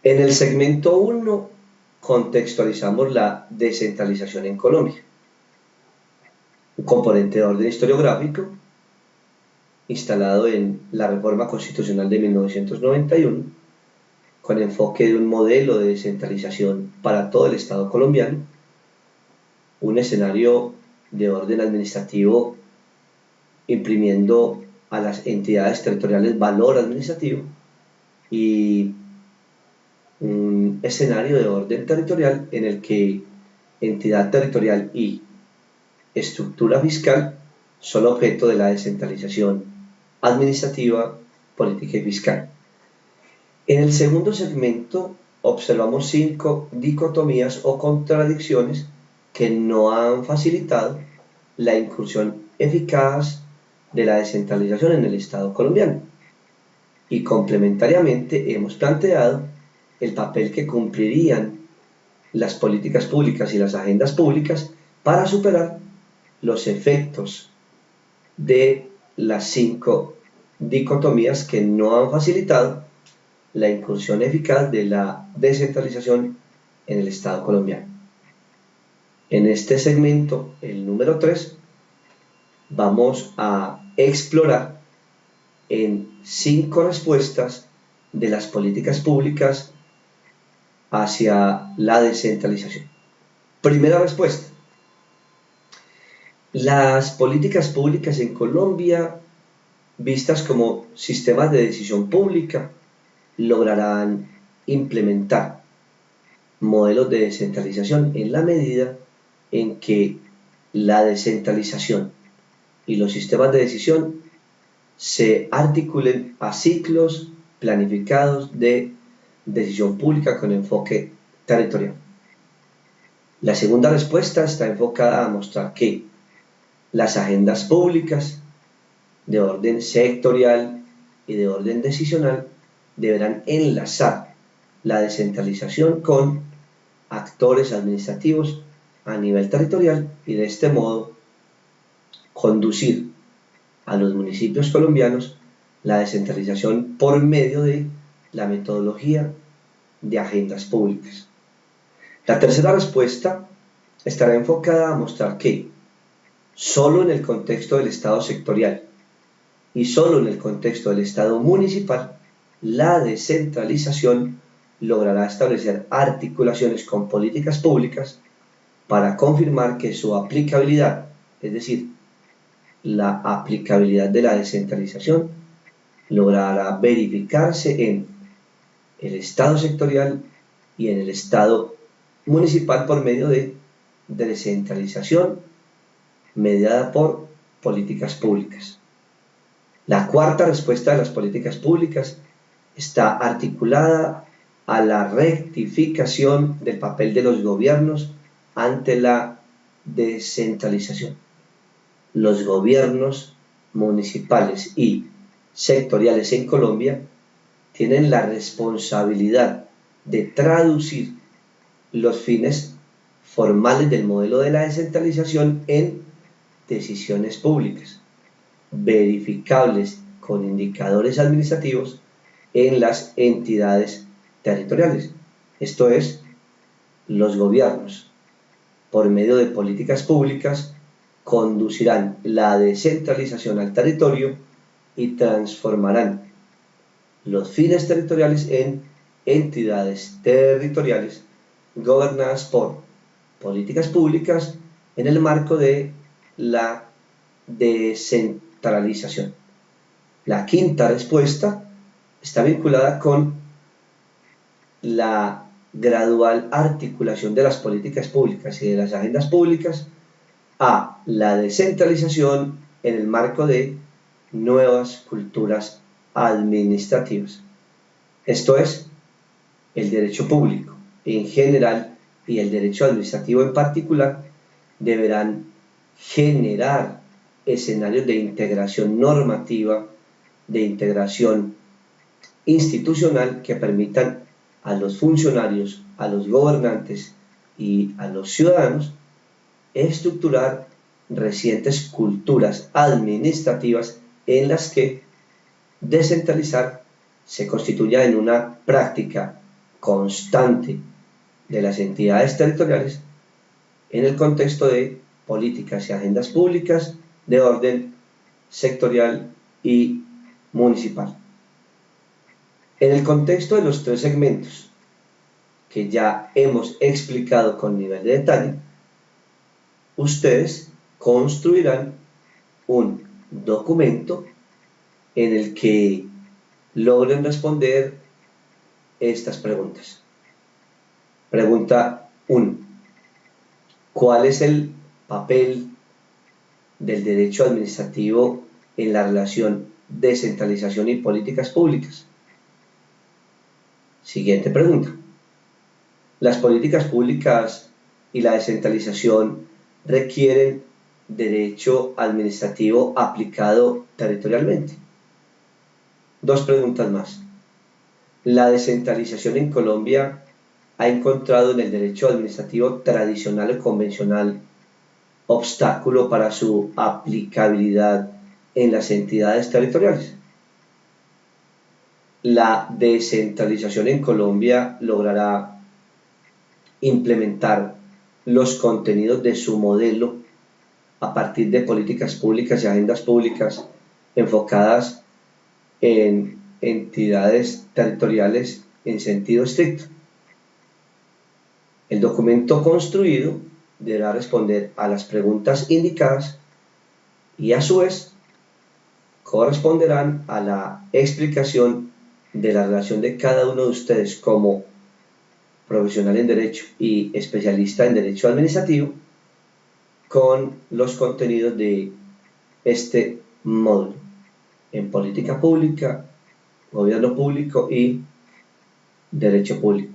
En el segmento 1 contextualizamos la descentralización en Colombia, un componente de orden historiográfico instalado en la Reforma Constitucional de 1991, con enfoque de un modelo de descentralización para todo el Estado colombiano, un escenario de orden administrativo imprimiendo a las entidades territoriales valor administrativo y un escenario de orden territorial en el que entidad territorial y estructura fiscal son objeto de la descentralización administrativa, política y fiscal. En el segundo segmento observamos 5 dicotomías o contradicciones que no han facilitado la incursión eficaz de la descentralización en el Estado colombiano. Y complementariamente hemos planteado el papel que cumplirían las políticas públicas y las agendas públicas para superar los efectos de las 5 dicotomías que no han facilitado la incursión eficaz de la descentralización en el Estado colombiano. En este segmento, el número 3, vamos a explorar en 5 respuestas de las políticas públicas hacia la descentralización. Primera respuesta: las políticas públicas en Colombia, vistas como sistemas de decisión pública, lograrán implementar modelos de descentralización en la medida en que la descentralización y los sistemas de decisión se articulen a ciclos planificados de decisión pública con enfoque territorial. La segunda respuesta está enfocada a mostrar que las agendas públicas de orden sectorial y de orden decisional deberán enlazar la descentralización con actores administrativos a nivel territorial y de este modo conducir a los municipios colombianos la descentralización por medio de la metodología de agendas públicas. La tercera respuesta estará enfocada a mostrar que solo en el contexto del Estado sectorial y solo en el contexto del Estado municipal, la descentralización logrará establecer articulaciones con políticas públicas para confirmar que su aplicabilidad, es decir, la aplicabilidad de la descentralización, logrará verificarse en el Estado sectorial y en el Estado municipal por medio de descentralización mediada por políticas públicas. La cuarta respuesta de las políticas públicas está articulada a la rectificación del papel de los gobiernos ante la descentralización. Los gobiernos municipales y sectoriales en Colombia tienen la responsabilidad de traducir los fines formales del modelo de la descentralización en decisiones públicas, verificables con indicadores administrativos en las entidades territoriales. Esto es, los gobiernos, por medio de políticas públicas, conducirán la descentralización al territorio y transformarán los fines territoriales en entidades territoriales gobernadas por políticas públicas en el marco de la descentralización. La quinta respuesta está vinculada con la gradual articulación de las políticas públicas y de las agendas públicas a la descentralización en el marco de nuevas culturas administrativas. Esto es, el derecho público en general y el derecho administrativo en particular deberán generar escenarios de integración normativa, de integración institucional que permitan a los funcionarios, a los gobernantes y a los ciudadanos estructurar recientes culturas administrativas en las que descentralizar se constituya en una práctica constante de las entidades territoriales en el contexto de políticas y agendas públicas de orden sectorial y municipal. En el contexto de los tres segmentos que ya hemos explicado con nivel de detalle, ustedes construirán un documento en el que logren responder estas preguntas. Pregunta 1. ¿Cuál es el papel del derecho administrativo en la relación descentralización y políticas públicas? Siguiente pregunta. ¿Las políticas públicas y la descentralización requieren derecho administrativo aplicado territorialmente? Dos preguntas más. ¿La descentralización en Colombia ha encontrado en el derecho administrativo tradicional o convencional obstáculo para su aplicabilidad en las entidades territoriales? ¿La descentralización en Colombia logrará implementar los contenidos de su modelo a partir de políticas públicas y agendas públicas enfocadas en entidades territoriales en sentido estricto? El documento construido deberá responder a las preguntas indicadas y a su vez corresponderán a la explicación de la relación de cada uno de ustedes como profesional en Derecho y especialista en Derecho Administrativo con los contenidos de este módulo en Política Pública, Gobierno Público y Derecho Público.